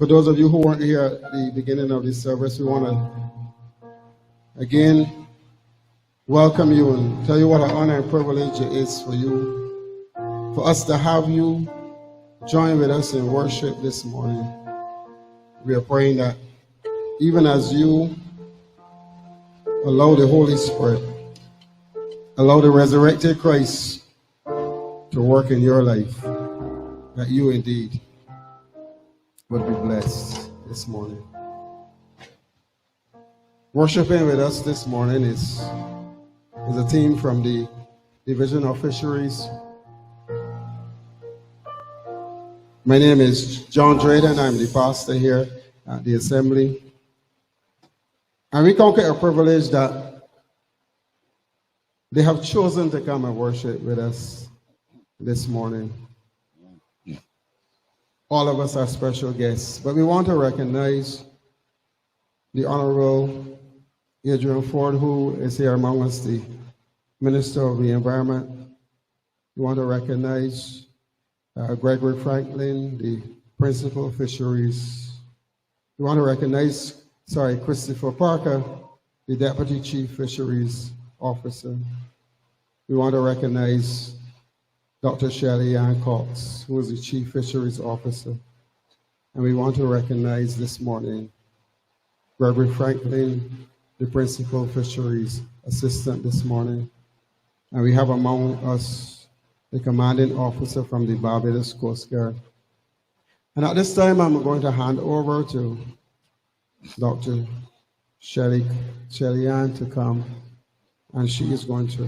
For those of you who weren't here at the beginning of this service, we want to again welcome you and tell you what an honor and privilege it is for us to have you join with us in worship this morning. We are praying that even as you allow the Holy Spirit, allow the resurrected Christ to work in your life, that you indeed would be blessed this morning. Worshiping with us this morning is a team from the Division of Fisheries. My name is John Drayden. I'm the pastor here at the assembly. And we count it a privilege that they have chosen to come and worship with us this morning. All of us are special guests, but we want to recognize the Honorable Adrian Ford, who is here among us, the Minister of the Environment. We want to recognize Gregory Franklin, the Principal of Fisheries. We want to recognize, Christopher Parker, the Deputy Chief Fisheries Officer. We want to recognize Dr. Shelley Ann Cox, who is the Chief Fisheries Officer. And we want to recognize this morning Gregory Franklin, the Principal Fisheries Assistant this morning. And we have among us the Commanding Officer from the Barbados Coast Guard. And at this time, I'm going to hand over to Dr. Shelley Ann to come, and she is going to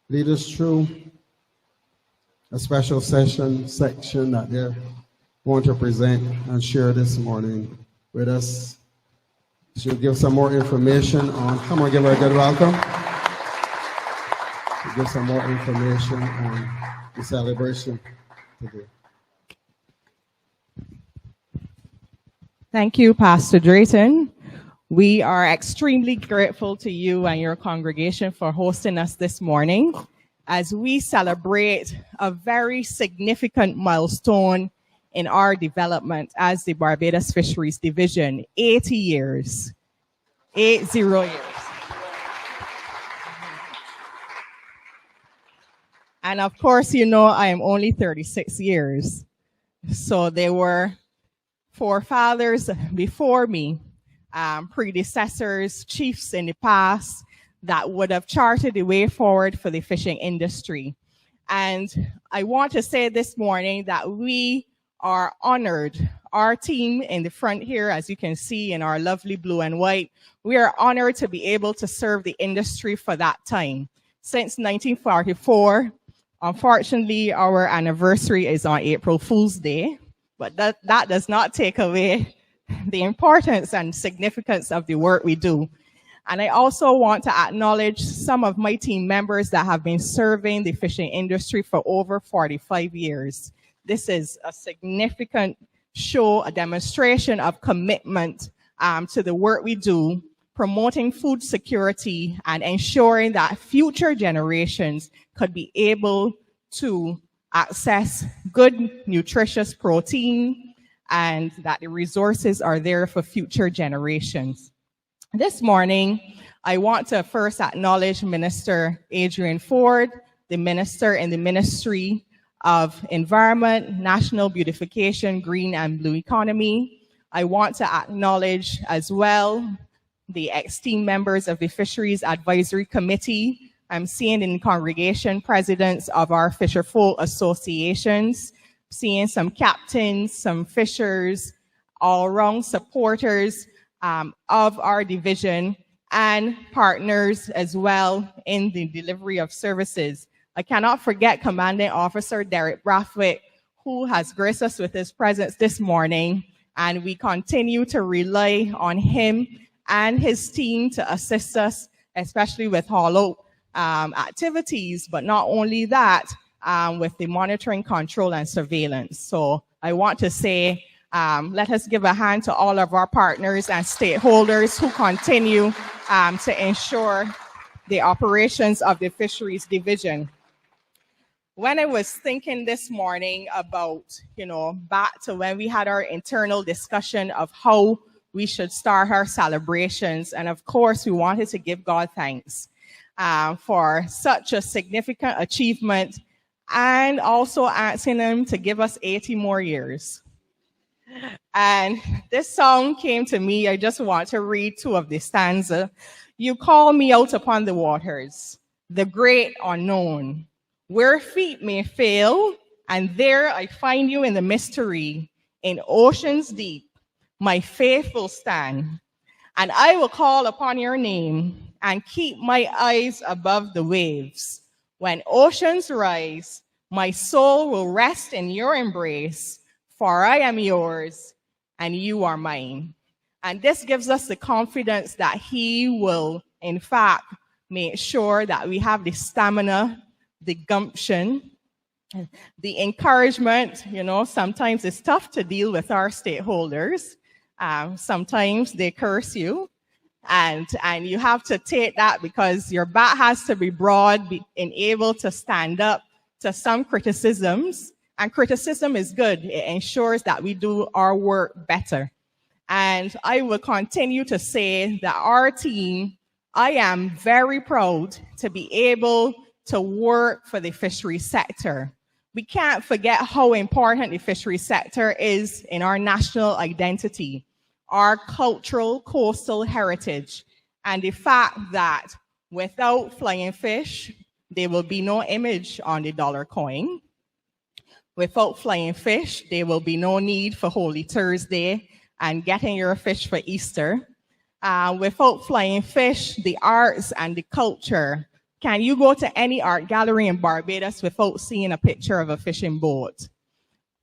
lead us through a special section that they want to present and share this morning with us. She'll give some more information on, come on, give her a good welcome. She'll give some more information on the celebration today. Thank you, Pastor Drayton. We are extremely grateful to you and your congregation for hosting us this morning as we celebrate a very significant milestone in our development as the Barbados Fisheries Division, 80 years. 80 years. And of course, you know, I am only 36 years. So there were forefathers before me, predecessors, chiefs in the past, that would have charted the way forward for the fishing industry. And I want to say this morning that we are honored. Our team in the front here, as you can see in our lovely blue and white, we are honored to be able to serve the industry for that time. Since 1944, unfortunately, our anniversary is on April Fool's Day, but that does not take away the importance and significance of the work we do. And I also want to acknowledge some of my team members that have been serving the fishing industry for over 45 years. This is a significant show, a demonstration of commitment to the work we do, promoting food security and ensuring that future generations could be able to access good, nutritious protein and that the resources are there for future generations. This morning, I want to first acknowledge Minister Adrian Ford, the Minister in the Ministry of Environment, National Beautification, Green and Blue Economy. I want to acknowledge as well the esteemed members of the Fisheries Advisory Committee. I'm seeing in the congregation presidents of our fisherfolk associations, seeing some captains, some fishers, all-round supporters of our division and partners as well in the delivery of services. I cannot forget Commanding Officer Derek Brathwaite, who has graced us with his presence this morning, and we continue to rely on him and his team to assist us, especially with haul-out activities, but not only that, with the monitoring, control, and surveillance. So I want to say, let us give a hand to all of our partners and stakeholders who continue to ensure the operations of the Fisheries Division. when I was thinking this morning about, back to when we had our internal discussion of how we should start our celebrations, and of course, we wanted to give God thanks for such a significant achievement, and also asking Him to give us 80 more years. And this song came to me. I just want to read two of the stanza. You call me out upon the waters, the great unknown, where feet may fail, and there I find you in the mystery, in oceans deep, my faith will stand, and I will call upon your name and keep my eyes above the waves. When oceans rise, my soul will rest in your embrace, for I am yours and you are mine. And this gives us the confidence that He will, in fact, make sure that we have the stamina, the gumption, the encouragement. Sometimes it's tough to deal with our stakeholders. Sometimes they curse you, and you have to take that because your back has to be broad, and able to stand up to some criticisms. And criticism is good. It ensures that we do our work better. And I will continue to say that our team, I am very proud to be able to work for the fisheries sector. We can't forget how important the fisheries sector is in our national identity, our cultural coastal heritage, and the fact that without flying fish, there will be no image on the dollar coin. Without flying fish, there will be no need for Holy Thursday and getting your fish for Easter. Without flying fish, the arts and the culture. Can you go to any art gallery in Barbados without seeing a picture of a fishing boat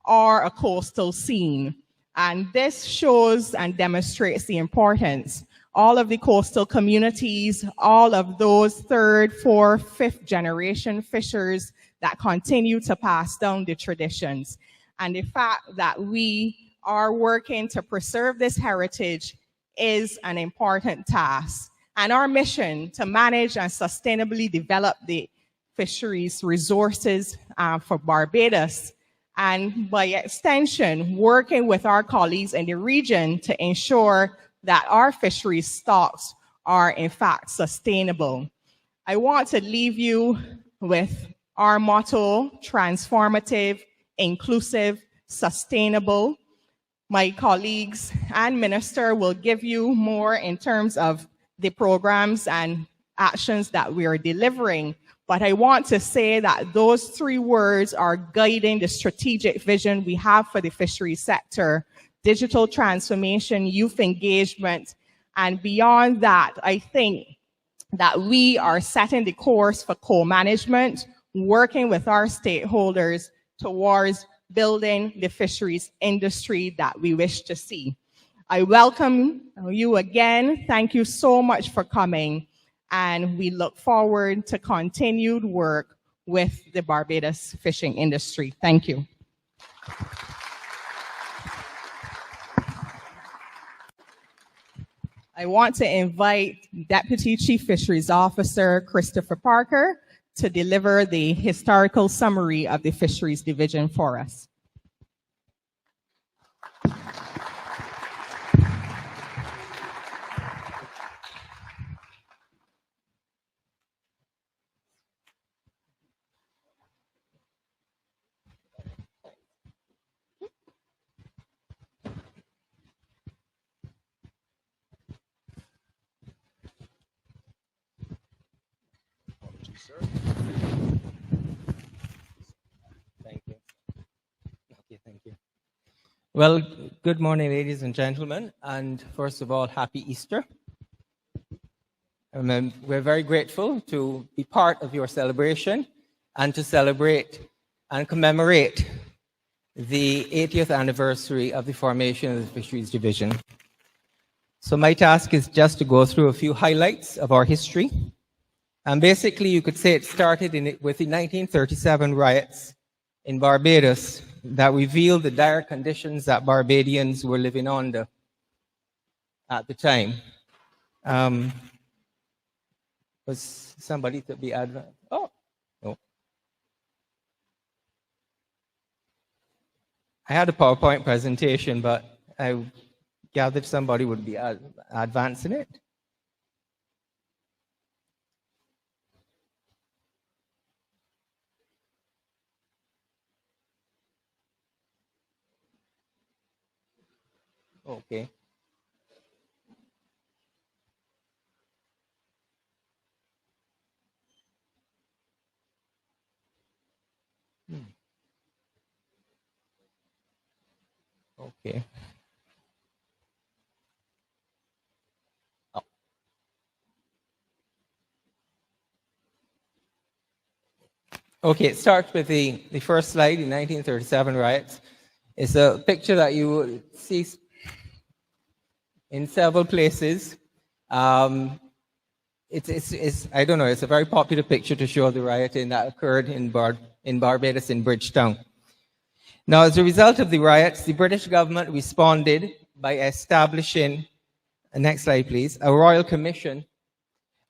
or a coastal scene? And this shows and demonstrates the importance. All of the coastal communities, all of those third, fourth, fifth generation fishers that continue to pass down the traditions. And the fact that we are working to preserve this heritage is an important task. And our mission to manage and sustainably develop the fisheries resources for Barbados, and by extension, working with our colleagues in the region to ensure that our fisheries stocks are in fact sustainable. I want to leave you with our motto: transformative, inclusive, sustainable. My colleagues and minister will give you more in terms of the programs and actions that we are delivering. But I want to say that those three words are guiding the strategic vision we have for the fisheries sector: digital transformation, youth engagement. And beyond that, I think that we are setting the course for co-management, working with our stakeholders towards building the fisheries industry that we wish to see. I welcome you again. Thank you so much for coming. And we look forward to continued work with the Barbados fishing industry. Thank you. I want to invite Deputy Chief Fisheries Officer Christopher Parker to deliver the historical summary of the Fisheries Division for us. Thank you. Okay, thank you. Well, good morning, ladies and gentlemen, and first of all, happy Easter. We're very grateful to be part of your celebration and to celebrate and commemorate the 80th anniversary of the formation of the Fisheries Division. So my task is just to go through a few highlights of our history. And basically, you could say it started with the 1937 riots in Barbados that revealed the dire conditions that Barbadians were living under at the time. Was somebody to be advised? Oh, no. I had a PowerPoint presentation, but I gathered somebody would be advancing it. Okay. Okay. Oh. Okay, it starts with the first slide, the 1937 riots. It's a picture that you will see in several places. It's I don't know, it's a very popular picture to show the rioting that occurred in Barbados in Bridgetown. Now, as a result of the riots, the British government responded by establishing, next slide please, a royal commission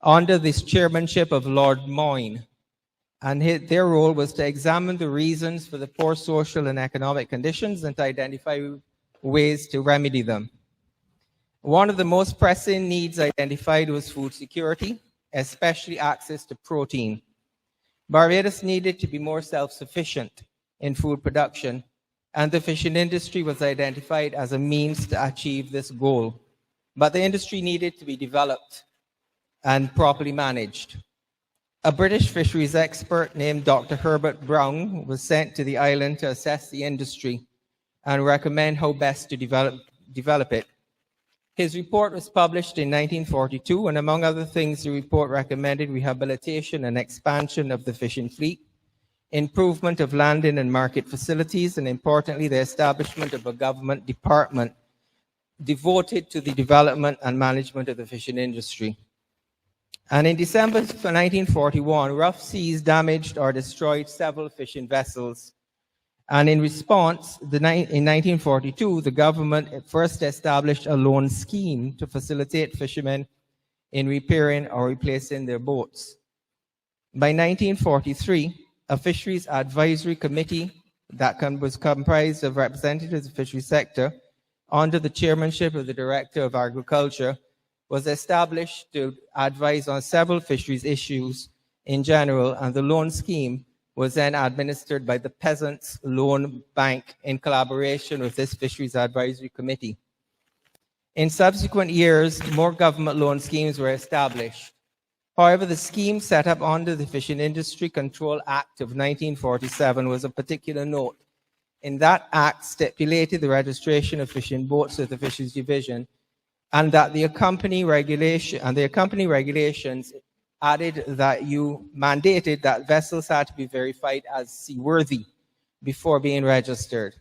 under the chairmanship of Lord Moyne. And their role was to examine the reasons for the poor social and economic conditions and to identify ways to remedy them. One of the most pressing needs identified was food security, especially access to protein. Barbados needed to be more self-sufficient in food production, and the fishing industry was identified as a means to achieve this goal. But the industry needed to be developed and properly managed. A British fisheries expert named Dr. Herbert Brown was sent to the island to assess the industry and recommend how best to develop it. His report was published in 1942, and among other things, the report recommended rehabilitation and expansion of the fishing fleet, improvement of landing and market facilities, and importantly, the establishment of a government department devoted to the development and management of the fishing industry. And in December 1941, rough seas damaged or destroyed several fishing vessels. And in response, in 1942, the government first established a loan scheme to facilitate fishermen in repairing or replacing their boats. By 1943, a fisheries advisory committee that was comprised of representatives of the fisheries sector under the chairmanship of the Director of Agriculture was established to advise on several fisheries issues in general, and the loan scheme was then administered by the Peasants Loan Bank in collaboration with this Fisheries Advisory Committee. In subsequent years, more government loan schemes were established. However, the scheme set up under the Fishing Industry Control Act of 1947 was of particular note. In that act stipulated the registration of fishing boats with the Fisheries Division, and that the accompanying regulations added that you mandated that vessels had to be verified as seaworthy before being registered.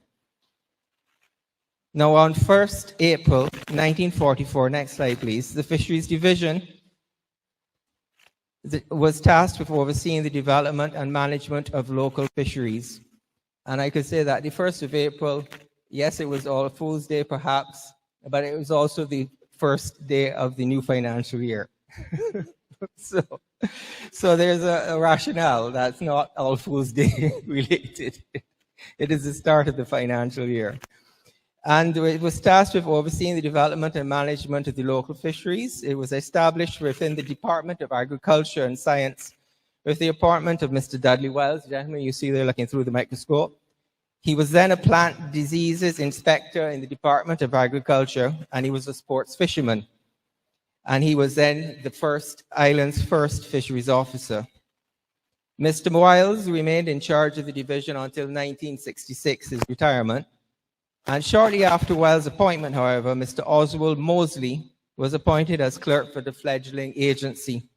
Now, on 1st April 1944, next slide please, the Fisheries Division was tasked with overseeing the development and management of local fisheries. And I could say that the 1st of April, yes, it was All Fool's Day perhaps, but it was also the first day of the new financial year. So there's a rationale that's not All Fool's Day related. It is the start of the financial year. And it was tasked with overseeing the development and management of the local fisheries. It was established within the Department of Agriculture and Science with the appointment of Mr. Dudley Wells, the gentleman you see there looking through the microscope. He was then a plant diseases inspector in the Department of Agriculture, and he was a sports fisherman. And he was then the island's first fisheries officer. Mr. Wiles remained in charge of the division until 1966, his retirement. And shortly after Wiles' appointment, however, Mr. Oswald Mosley was appointed as clerk for the fledgling agency.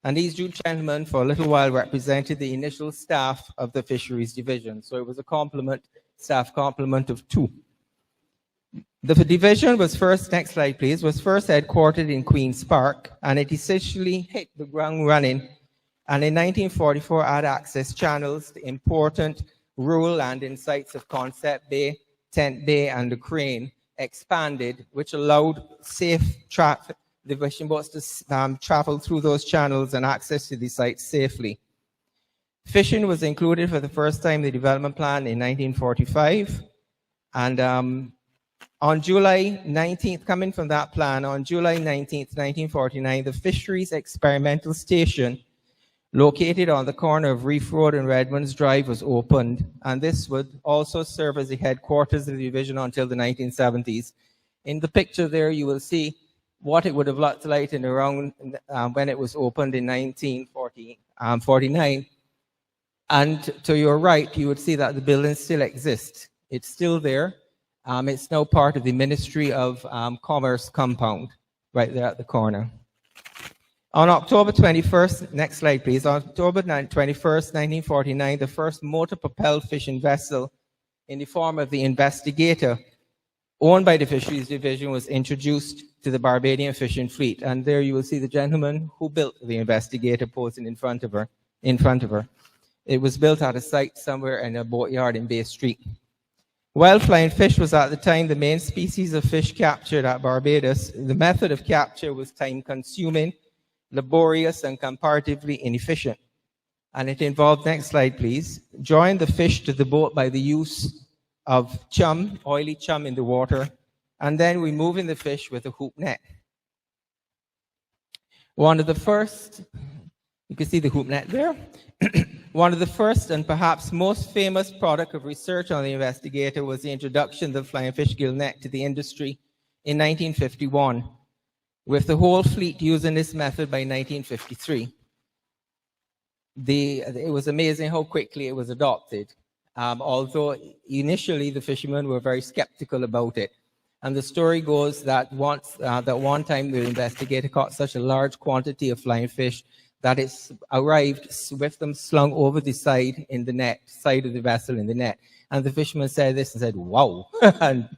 And these two gentlemen, for a little while, represented the initial staff of the Fisheries Division. So it was a staff complement of two. The division was first, next slide please, was first headquartered in Queen's Park, and it essentially hit the ground running. And in 1944, had access channels to important rural landing sites of Concept Bay, Tent Bay, and the Crane expanded, which allowed safe traffic, the fishing boats to travel through those channels and access to the sites safely. Fishing was included for the first time in the development plan in 1945, And on July 19th, coming from that plan, on July 19th, 1949, the Fisheries Experimental Station, located on the corner of Reef Road and Redmonds Drive, was opened. And this would also serve as the headquarters of the division until the 1970s. In the picture there, you will see what it would have looked like in around when it was opened in 1949. And to your right, you would see that the building still exists. It's still there. It's now part of the Ministry of Commerce compound, right there at the corner. On October 21st, next slide please, on October 21st, 1949, the first motor-propelled fishing vessel in the form of the Investigator, owned by the Fisheries Division, was introduced to the Barbadian fishing fleet. And there you will see the gentleman who built the Investigator posing in front of her. It was built at a site somewhere in a boatyard in Bay Street. While flying fish was at the time the main species of fish captured at Barbados, the method of capture was time-consuming, laborious, and comparatively inefficient. And it involved, next slide please, drawing the fish to the boat by the use of chum, oily chum in the water, and then removing the fish with a hoop net. One of the first, you can see the hoop net there. One of the first and perhaps most famous product of research on the Investigator was the introduction of the flying fish gill net to the industry in 1951, with the whole fleet using this method by 1953. It was amazing how quickly it was adopted, although initially the fishermen were very skeptical about it. And the story goes that one time the Investigator caught such a large quantity of flying fish that it arrived with them slung over the side in the net, side of the vessel in the net. And the fishermen said this and said, wow. And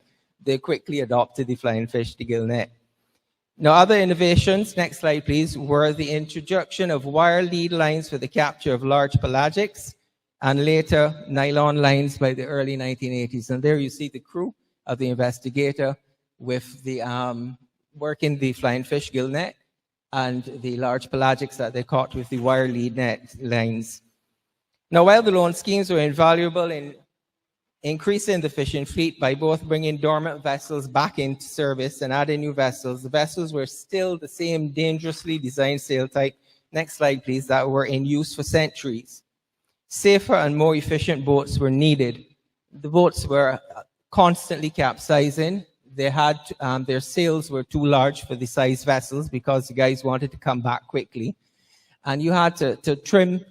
they quickly adopted the flying fish gill net. Now, other innovations, next slide please, were the introduction of wire lead lines for the capture of large pelagics, and later nylon lines by the early 1980s. And there you see the crew of the Investigator with the working the flying fish gill net and the large pelagics that they caught with the wire lead net lines. Now, while the loan schemes were invaluable in increasing the fishing fleet by both bringing dormant vessels back into service and adding new vessels, the vessels were still the same dangerously designed sail type, next slide please, that were in use for centuries. Safer and more efficient boats were needed. The boats were constantly capsizing. They had their sails were too large for the size vessels because the guys wanted to come back quickly, and you had to trim.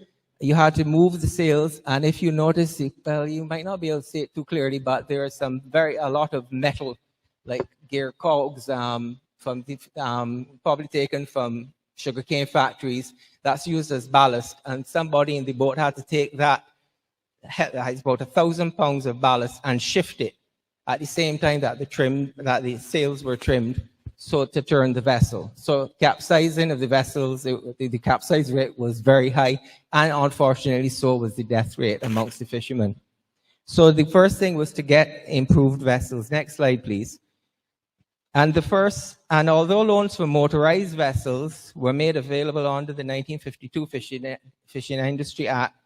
You had to move the sails, and if you notice, well, you might not be able to see it too clearly, but there are a lot of metal, like gear cogs, from the, probably taken from sugarcane factories. That's used as ballast, and somebody in the boat had to take that. It's about 1,000 pounds of ballast and shift it at the same time that the sails were trimmed, so to turn the vessel. So capsizing of the vessels, the capsize rate was very high, and unfortunately so was the death rate amongst the fishermen. So the first thing was to get improved vessels. Next slide, please. And although loans for motorized vessels were made available under the 1952 Fishing Industry Act,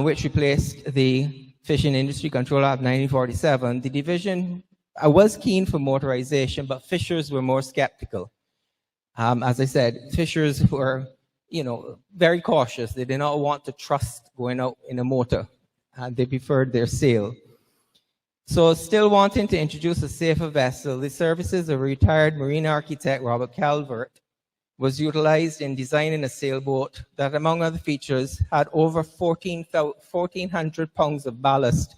which replaced the Fishing Industry Control Act of 1947, the division was keen for motorization, but fishers were more skeptical. As I said, fishers were, very cautious. They did not want to trust going out in a motor. They preferred their sail. So still wanting to introduce a safer vessel, the services of retired marine architect Robert Calvert was utilized in designing a sailboat that, among other features, had over 1,400 pounds of ballast,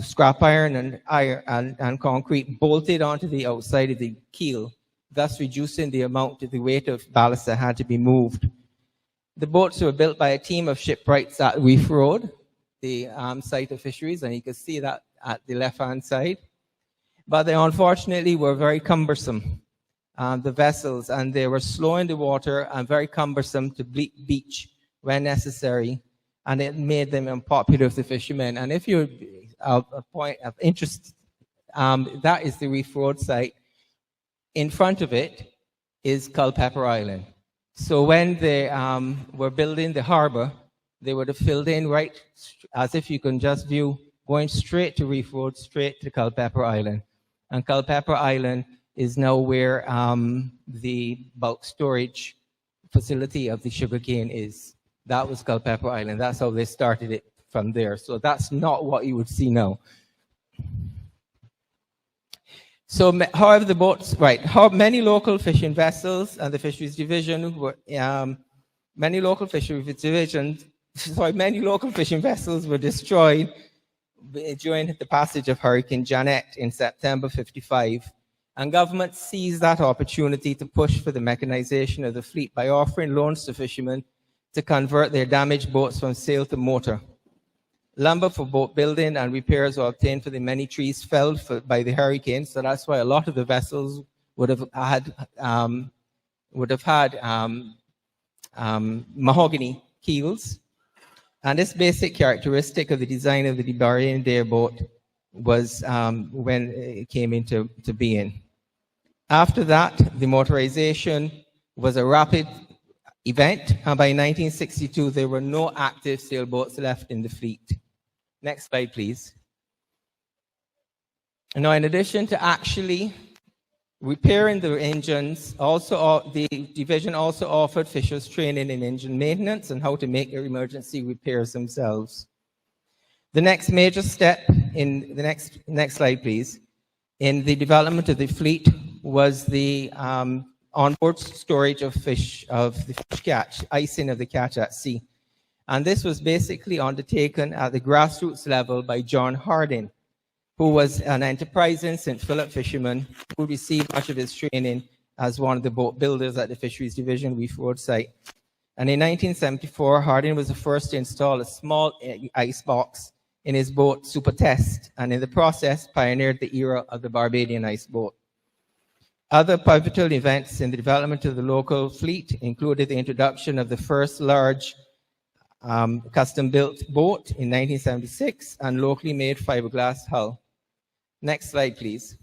scrap iron and concrete bolted onto the outside of the keel, thus reducing the weight of ballast that had to be moved. The boats were built by a team of shipwrights at Reef Road, the site of fisheries, and you can see that at the left-hand side. But they unfortunately were very cumbersome, the vessels, and they were slow in the water and very cumbersome to beach when necessary, and it made them unpopular with the fishermen. And if you're a point of interest, that is the Reef Road site. In front of it is Culpeper Island. So when they were building the harbor, they would have filled in right as if you can just view going straight to Reef Road, straight to Culpeper Island. And Culpeper Island is now where the bulk storage facility of the sugarcane is. That was Culpeper Island. That's how they started it from there. So that's not what you would see now. So, however, the boats, right, how many local fishing vessels and the Fisheries Division were, many local fishing vessels were destroyed during the passage of Hurricane Janet in September '55. And government seized that opportunity to push for the mechanization of the fleet by offering loans to fishermen to convert their damaged boats from sail to motor. Lumber for boat building and repairs were obtained for the many trees felled by the hurricane, so that's why a lot of the vessels would have had mahogany keels. And this basic characteristic of the design of the Barbadian Dare boat was when it came into being. After that, the motorization was a rapid event, and by 1962, there were no active sailboats left in the fleet. Next slide, please. Now, in addition to actually repairing the engines, the division also offered fishers training in engine maintenance and how to make their emergency repairs themselves. The next major step in the next slide, please, in the development of the fleet was the onboard storage of fish, of the fish catch, icing of the catch at sea. And this was basically undertaken at the grassroots level by John Harding, who was an enterprising St. Philip fisherman who received much of his training as one of the boat builders at the Fisheries Division Reef Road site. And in 1974, Harding was the first to install a small ice box in his boat Super Test, and in the process pioneered the era of the Barbadian ice boat. Other pivotal events in the development of the local fleet included the introduction of the first large custom-built boat in 1976 and locally made fiberglass hull. Next slide, please.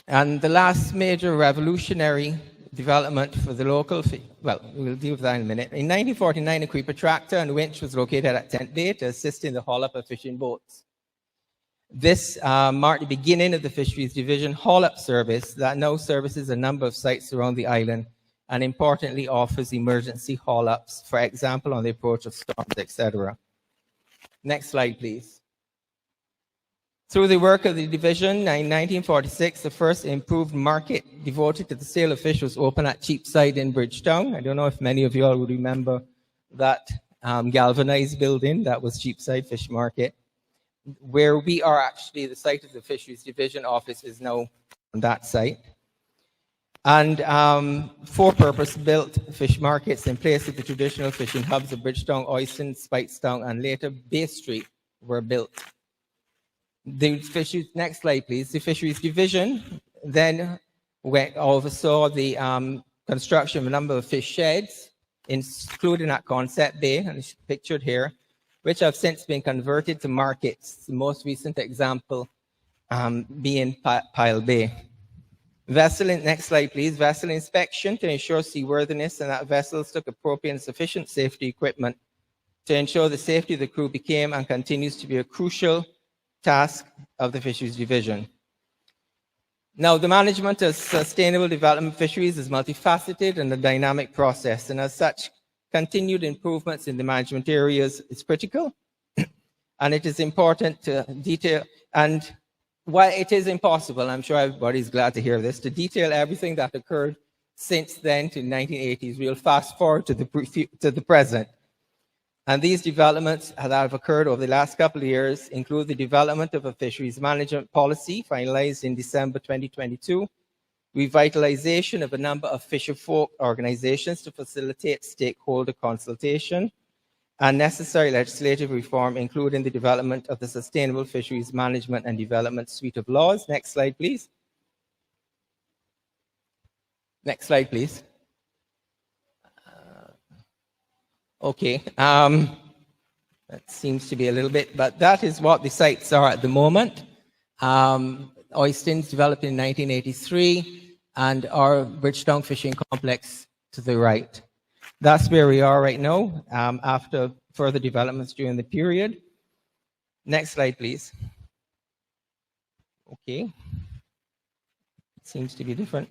And the last major revolutionary development for the local, well, we'll deal with that in a minute. In 1949, a creeper tractor and winch was located at Tent Bay to assist in the haul-up of fishing boats. This marked the beginning of the Fisheries Division haul-up service that now services a number of sites around the island and importantly offers emergency haul-ups, for example, on the approach of storms, etc. Next slide, please. Through the work of the division, in 1946, the first improved market devoted to the sale of fish was opened at Cheapside in Bridgetown. I don't know if many of you all would remember that galvanized building that was Cheapside Fish Market, where we are actually, the site of the Fisheries Division office is now on that site. And 4 purpose-built fish markets in place of the traditional fishing hubs of Bridgetown, Oyston, Speightstown, and later Bay Street were built. The fisheries, next slide, please. The Fisheries Division then oversaw the construction of a number of fish sheds, including at Concept Bay, and it's pictured here, which have since been converted to markets. The most recent example being Pile Bay. Next slide, please. Vessel inspection to ensure seaworthiness and that vessels took appropriate and sufficient safety equipment to ensure the safety of the crew became and continues to be a crucial task of the Fisheries Division. Now, the management of sustainable development fisheries is multifaceted and a dynamic process, and as such, continued improvements in the management areas is critical, and it is important to detail, and while it is impossible, I'm sure everybody's glad to hear this, to detail everything that occurred since then to the 1980s, we'll fast forward to the present. And these developments that have occurred over the last couple of years include the development of a fisheries management policy finalized in December 2022, revitalization of a number of fisher folk organizations to facilitate stakeholder consultation, and necessary legislative reform, including the development of the Sustainable Fisheries Management and Development Suite of Laws. Next slide, please. Next slide, please. Okay, that seems to be a little bit, but that is what the sites are at the moment. Oyston's developed in 1983, and our Bridgetown Fishing Complex to the right. That's where we are right now, after further developments during the period. Next slide, please. Okay. It seems to be different.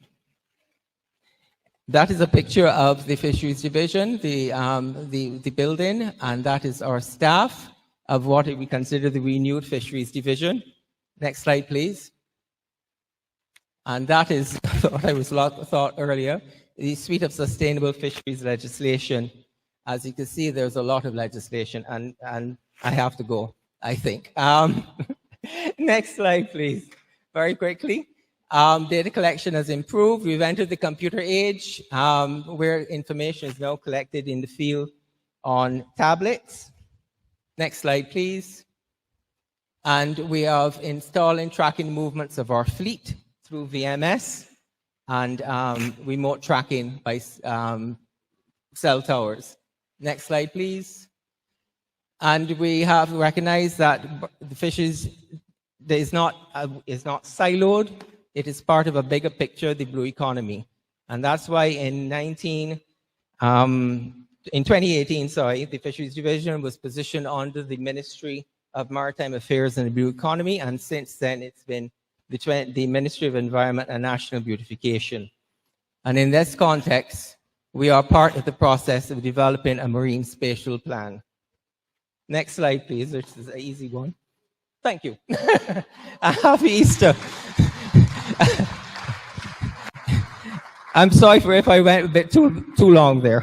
That is a picture of the Fisheries Division, the building, and that is our staff of what we consider the renewed Fisheries Division. Next slide, please. And that is what I was thought earlier, the suite of sustainable fisheries legislation. As you can see, there's a lot of legislation, and I have to go, I think. Next slide, please. Very quickly. Data collection has improved. We've entered the computer age, where information is now collected in the field on tablets. Next slide, please. And we have installing tracking movements of our fleet through VMS and remote tracking by cell towers. Next slide, please. And we have recognized that the fisheries is not siloed. It is part of a bigger picture, the blue economy. And that's why in 2018, the Fisheries Division was positioned under the Ministry of Maritime Affairs and the Blue Economy, and since then it's been the Ministry of Environment and National Beautification. And in this context, we are part of the process of developing a marine spatial plan. Next slide, please, which is an easy one. Thank you. Happy Easter. I'm sorry for if I went a bit too long there.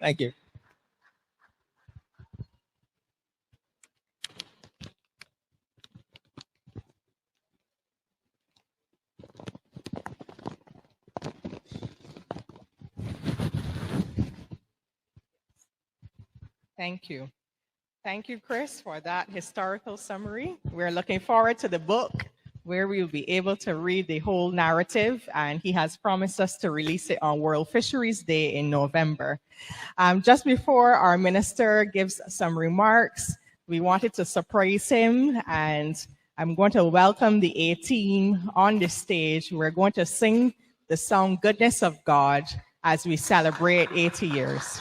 Thank you. Thank you. Thank you, Chris, for that historical summary. We're looking forward to the book where we'll be able to read the whole narrative, and he has promised us to release it on World Fisheries Day in November. Just before our minister gives some remarks, we wanted to surprise him, and I'm going to welcome the A-team on the stage. We're going to sing the song Goodness of God as we celebrate 80 years.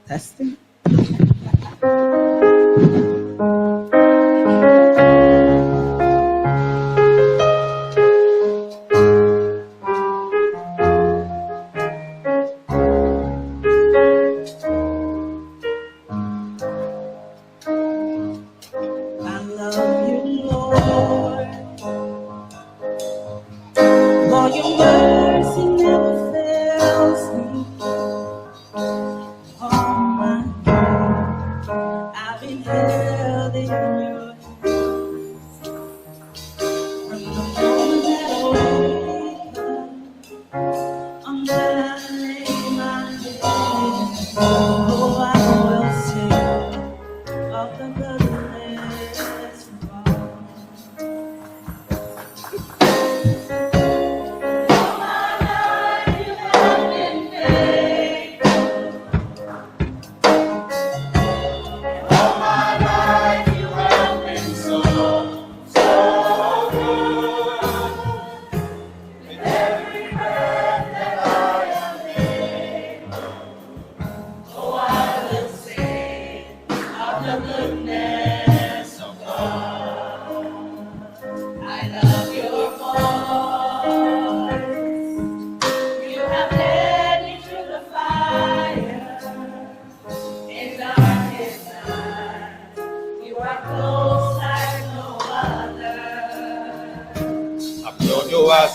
Testing. I love you, Lord. Lord, your mercy never fails me. All my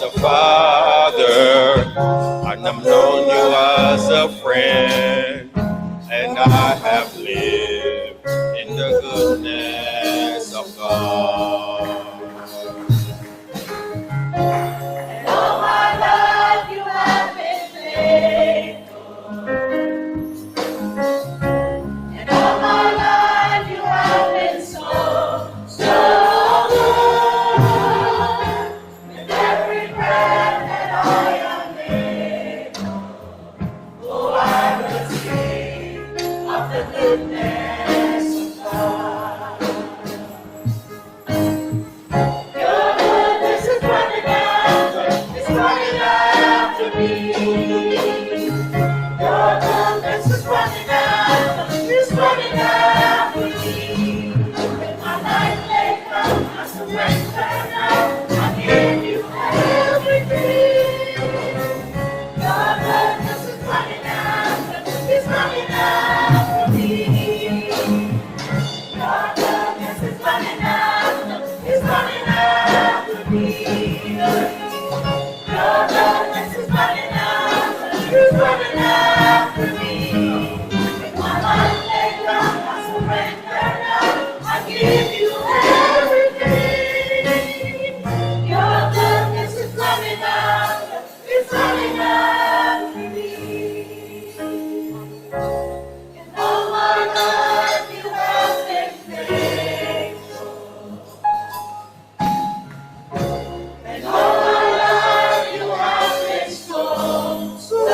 as a father, and I've known you as a friend, and I have lived in the goodness of God. And all my life you have been faithful. And all my life you have been so good. With every breath that I am able, oh, I will sing of the goodness of God. Your goodness is running after me. Your goodness is running after me. With my life laid down, I surrender now. I give you everything. Your goodness is running after me. Your goodness is running after me. Your goodness is running after me. With my life laid down, I surrender now. I give you everything. Your goodness is running after me. And all my life you have been faithful. And all my life you have been so good.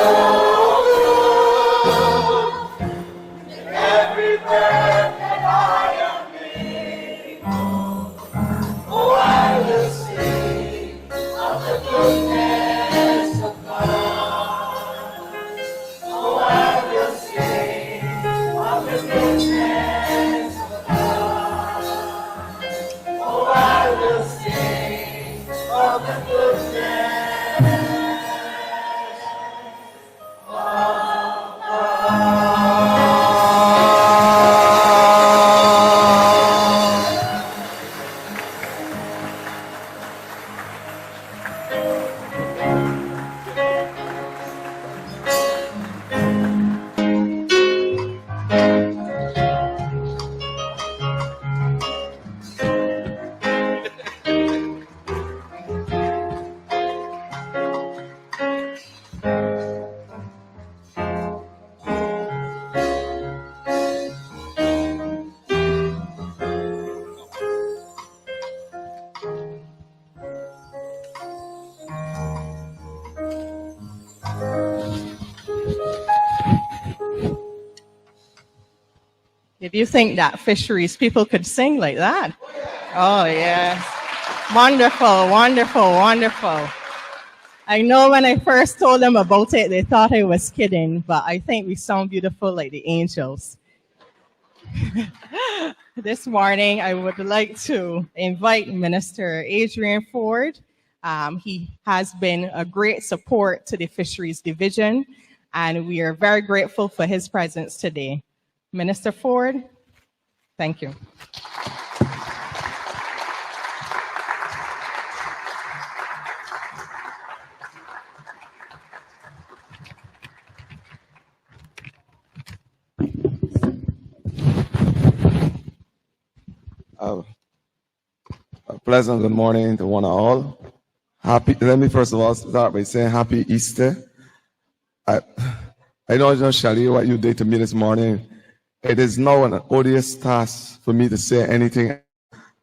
In every breath that I am able, oh, I will sing of the goodness of God. Oh, I will sing of the goodness of God. Oh, I will sing of the goodness of Did you think that fisheries people could sing like that? Oh, yes. Wonderful, wonderful, wonderful. I know when I first told them about it, they thought I was kidding, but I think we sound beautiful like the angels. This morning, I would like to invite Minister Adrian Ford. He has been a great support to the Fisheries Division, and we are very grateful for his presence today. Minister Ford, thank you. A pleasant good morning to one and all. Let me first of all start by saying happy Easter. I don't know, Shali, what you did to me this morning. It is now an odious task for me to say anything.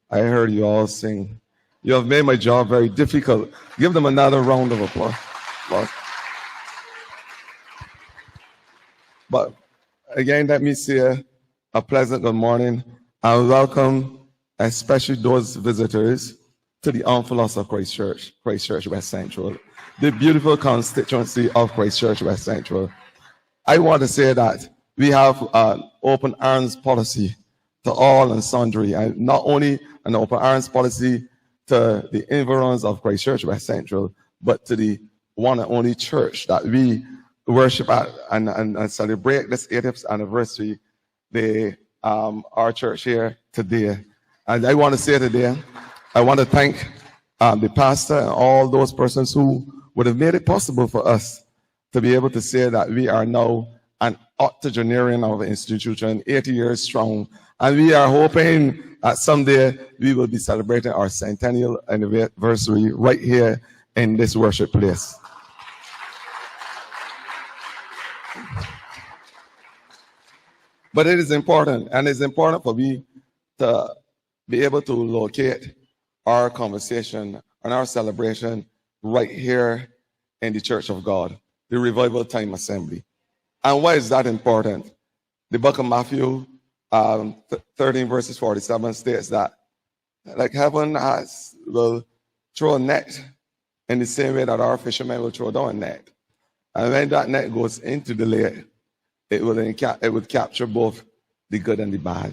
I heard you all sing. You have made my job very difficult. Give them another round of applause. But again, let me say a pleasant good morning and welcome, especially those visitors, to the Envelope of Christchurch West Central, the beautiful constituency of Christchurch West Central. I want to say that we have an open arms policy to all and sundry, and not only an open arms policy to the environs of Christchurch West Central, but to the one and only church that we worship at and celebrate this 80th anniversary, our church here today. And I want to say today, I want to thank the pastor, and all those persons who would have made it possible for us to be able to say that we are now an octogenarian of an institution, 80 years strong. And we are hoping that someday we will be celebrating our centennial anniversary right here in this worship place. But it is important, and it's important for me to be able to locate our conversation and our celebration right here in the Church of God, the Revival Time Assembly. And why is that important? The book of Matthew 13 verses 47 states that, like heaven will throw a net in the same way that our fishermen will throw down a net. And when that net goes into the lake, it would capture both the good and the bad.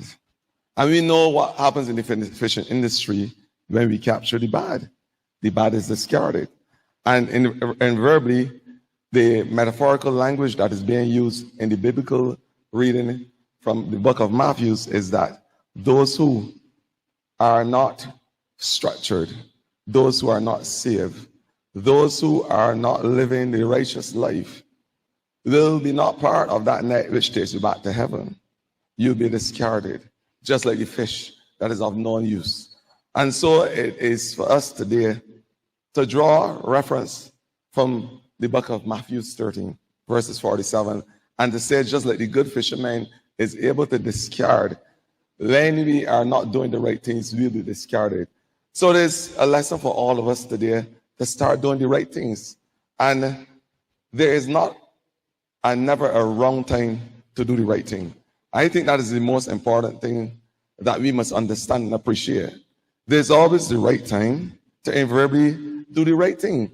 And we know what happens in the fishing industry when we capture the bad. The bad is discarded. And invariably, the metaphorical language that is being used in the biblical reading from the book of Matthew is that those who are not structured, those who are not saved, those who are not living the righteous life, will be not part of that net which takes you back to heaven. You'll be discarded, just like the fish that is of no use. And so it is for us today to draw reference from the book of Matthew 13, verses 47, and to say, just like the good fisherman is able to discard, when we are not doing the right things, we'll be discarded. So there's a lesson for all of us today to start doing the right things. And there is not and never a wrong time to do the right thing. I think that is the most important thing that we must understand and appreciate. There's always the right time to invariably do the right thing.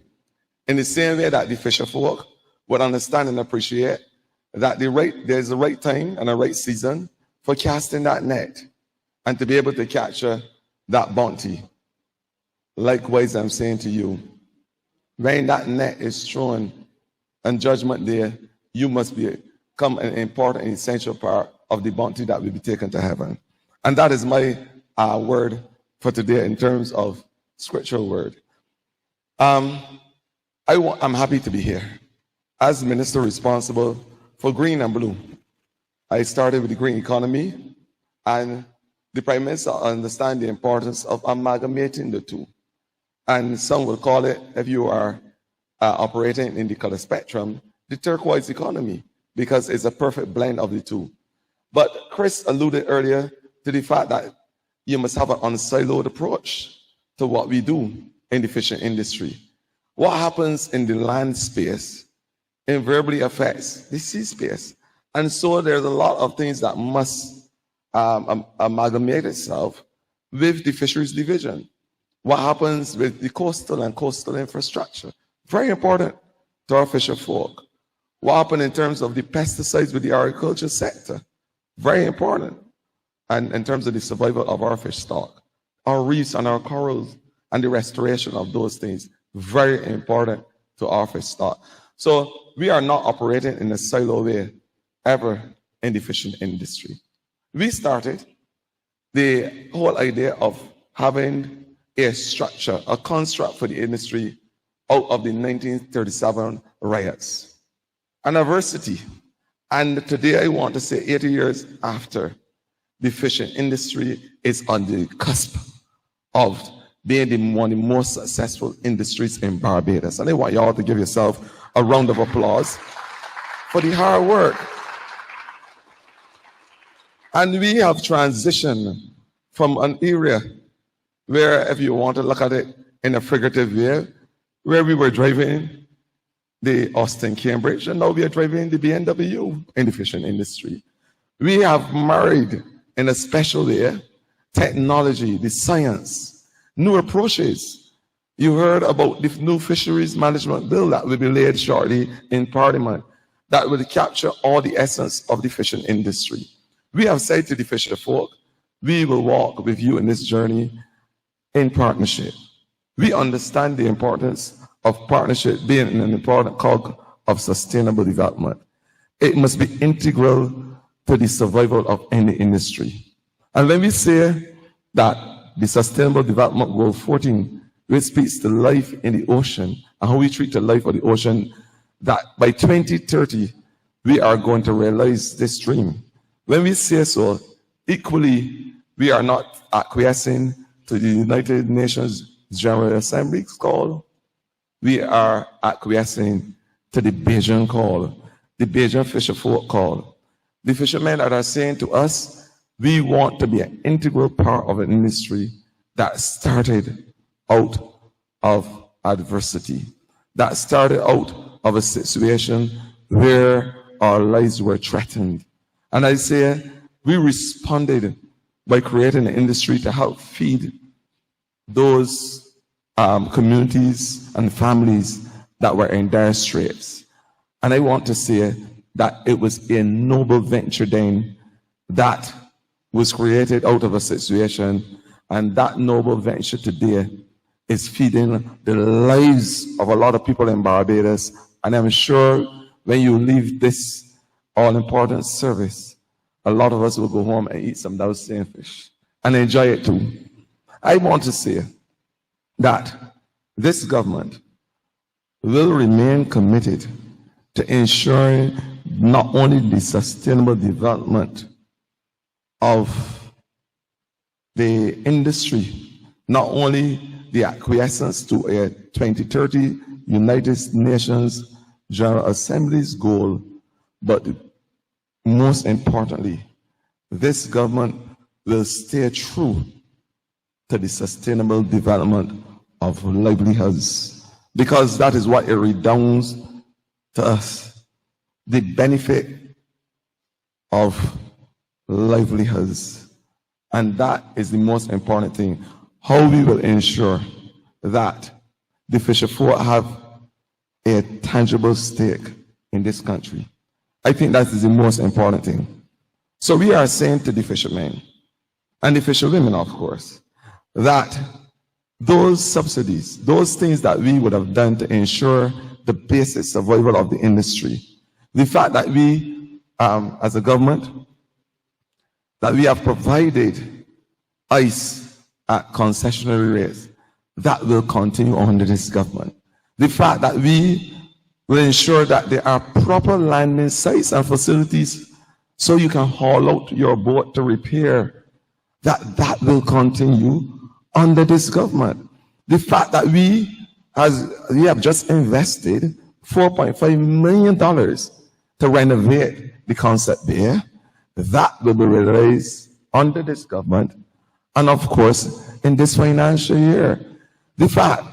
In the same way that the fisher folk would understand and appreciate that there's a right time and a right season for casting that net and to be able to capture that bounty. Likewise, I'm saying to you, when that net is thrown on Judgment Day, you must become an important and essential part of the bounty that will be taken to heaven. And that is my word for today in terms of scriptural word. I'm happy to be here as minister responsible for green and blue. I started with the green economy, and the Prime Minister understands the importance of amalgamating the two. And some will call it, if you are operating in the color spectrum, the turquoise economy, because it's a perfect blend of the two. But Chris alluded earlier to the fact that you must have an unsiloed approach to what we do in the fishing industry. What happens in the land space invariably affects the sea space. And so there's a lot of things that must amalgamate itself with the fisheries division. What happens with the coastal and coastal infrastructure? Very important to our fisher folk. What happened in terms of the pesticides with the agriculture sector? Very important. And in terms of the survival of our fish stock, our reefs and our corals and the restoration of those things, very important to our fish stock. So we are not operating in a silo way ever in the fishing industry. We started the whole idea of having a structure, a construct for the industry out of the 1937 riots. An adversity. And today I want to say 80 years after, the fishing industry is on the cusp of being one of the most successful industries in Barbados. And I want you all to give yourself a round of applause for the hard work. And we have transitioned from an era where, if you want to look at it in a figurative way, where we were driving the Austin Cambridge, and now we are driving the BMW in the fishing industry. We have married in a special way technology, the science, new approaches. You heard about the new fisheries management bill that will be laid shortly in Parliament that will capture all the essence of the fishing industry. We have said to the fisher folk, we will walk with you in this journey in partnership. We understand the importance of partnership being an important cog of sustainable development. It must be integral to the survival of any industry. And when we say that the Sustainable Development Goal 14 which speaks to life in the ocean and how we treat the life of the ocean, that by 2030, we are going to realize this dream. When we say so, equally, we are not acquiescing to the United Nations General Assembly's call. We are acquiescing to the Bajan call, the Bajan fisher folk call. The fishermen that are saying to us, we want to be an integral part of an industry that started out of adversity, that started out of a situation where our lives were threatened. And I say, we responded by creating an industry to help feed those communities and families that were in dire straits. And I want to say that it was a noble venture then that was created out of a situation, and that noble venture today is feeding the lives of a lot of people in Barbados. And I'm sure when you leave this all-important service, a lot of us will go home and eat some of those same fish and enjoy it too. I want to say that this government will remain committed to ensuring not only the sustainable development of the industry, not only the acquiescence to a 2030 United Nations General Assembly's goal, but most importantly, this government will stay true to the sustainable development of livelihoods, because that is what it redounds to us, the benefit of livelihoods. And that is the most important thing, how we will ensure that the fisher folk have a tangible stake in this country. I think that is the most important thing. So we are saying to the fishermen and the fisherwomen, of course, that those subsidies, those things that we would have done to ensure the basic survival of the industry, the fact that we, as a government, that we have provided ice at concessionary rates, that will continue under this government. The fact that we will ensure that there are proper landing sites and facilities so you can haul out your boat to repair, that will continue under this government. The fact that we have just invested $4.5 million to renovate the Concept Bay, that will be realized under this government. And of course, in this financial year, the fact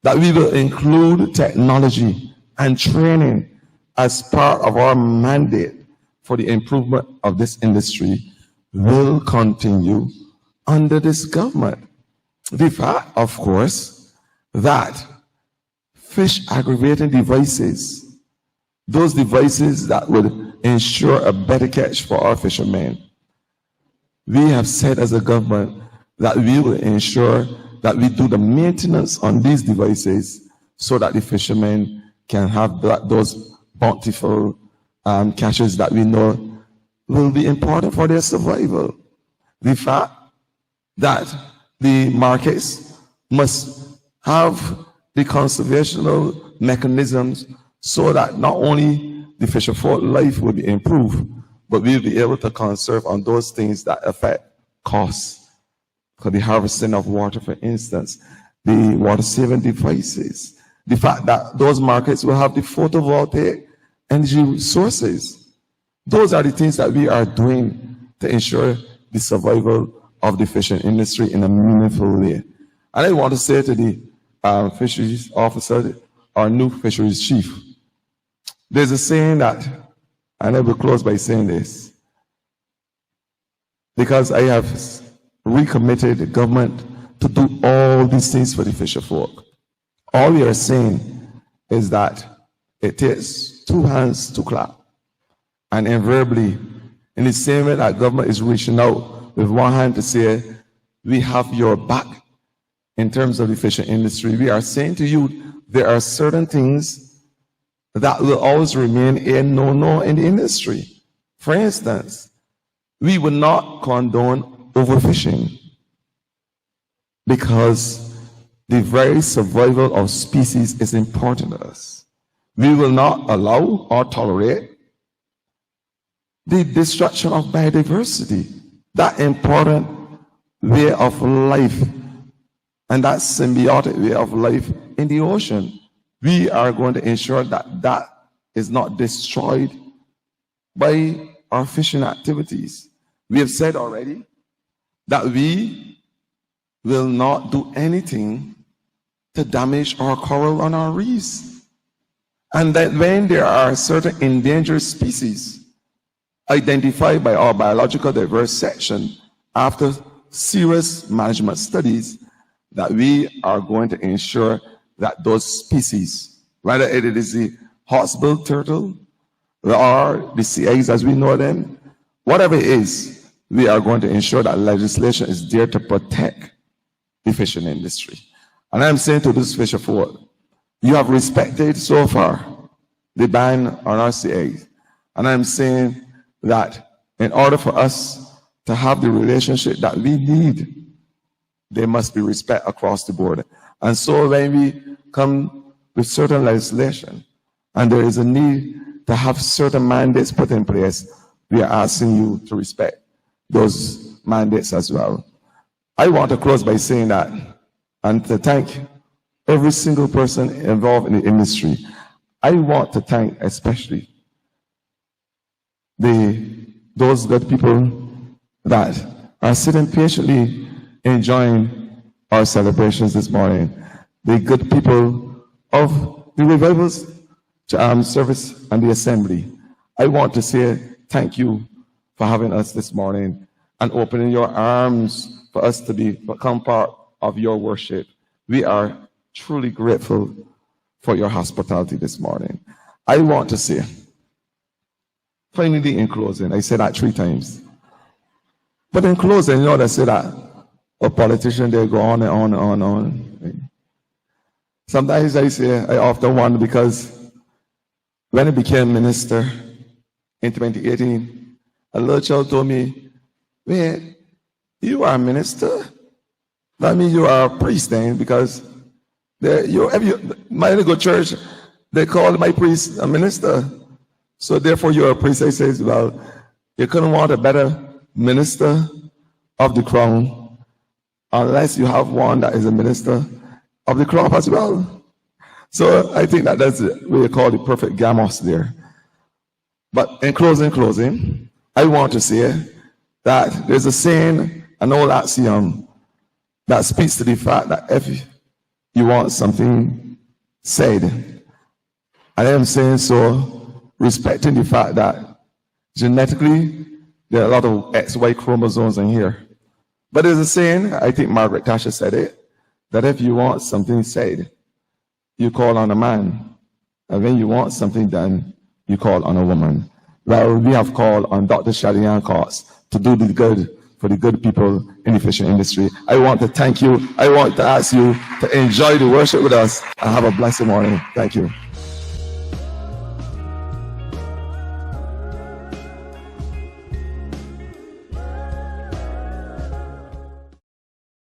that we will include technology and training as part of our mandate for the improvement of this industry will continue under this government. The fact, of course, that fish aggravating devices, those devices that would ensure a better catch for our fishermen, we have said as a government that we will ensure that we do the maintenance on these devices so that the fishermen can have those bountiful catches that we know will be important for their survival. The fact that the markets must have the conservational mechanisms so that not only the fisher folk life will be improved, but we'll be able to conserve on those things that affect costs. For the harvesting of water, for instance, the water-saving devices, the fact that those markets will have the photovoltaic energy sources. Those are the things that we are doing to ensure the survival of the fishing industry in a meaningful way. And I want to say to the fisheries officer, our new fisheries chief, there's a saying that, and I will close by saying this, because I have recommitted the government to do all these things for the fisher folk. All we are saying is that it takes two hands to clap. And invariably, in the same way that government is reaching out with one hand to say, we have your back in terms of the fishing industry, we are saying to you, there are certain things that will always remain a no-no in the industry. For instance, we will not condone overfishing, because the very survival of species is important to us. We will not allow or tolerate the destruction of biodiversity, that important way of life and that symbiotic way of life in the ocean. We are going to ensure that that is not destroyed by our fishing activities. We have said already that we will not do anything to damage our coral on our reefs. And that when there are certain endangered species identified by our biological diverse section after serious management studies, that we are going to ensure that those species, whether it is the hawksbill turtle or the sea eggs as we know them, whatever it is, we are going to ensure that legislation is there to protect the fishing industry. And I'm saying to this fisher folk, you have respected so far the ban on our sea eggs. And I'm saying that in order for us to have the relationship that we need, there must be respect across the board. And so when we come with certain legislation and there is a need to have certain mandates put in place, we are asking you to respect those mandates as well. I want to close by saying that and to thank every single person involved in the industry. I want to thank especially those good people that are sitting patiently enjoying our celebrations this morning. The good people of the revivals service and the assembly. I want to say thank you for having us this morning and opening your arms for us to become part of your worship. We are truly grateful for your hospitality this morning. I want to say, finally in closing, I said that 3 times. But in closing, you know, they say that a politician, they go on and on and on and on. Sometimes I often wonder because when I became minister in 2018, a little child told me, "Wait, you are a minister? That means you are a priest then, because my go church, they call my priest a minister. So therefore you're a priest." I says, "Well, you couldn't want a better minister of the crown unless you have one that is a minister of the crop as well." So I think that's what we call the perfect gamos there. But in closing, I want to say that there's a saying, an old axiom, that speaks to the fact that if you want something said, I am saying so, respecting the fact that genetically there are a lot of XY chromosomes in here. But there's a saying, I think Margaret Thatcher said it, that if you want something said, you call on a man. And when you want something done, you call on a woman. Well, we have called on Dr. Shadian Cox to do the good for the good people in the fishing industry. I want to thank you. I want to ask you to enjoy the worship with us and have a blessed morning. Thank you.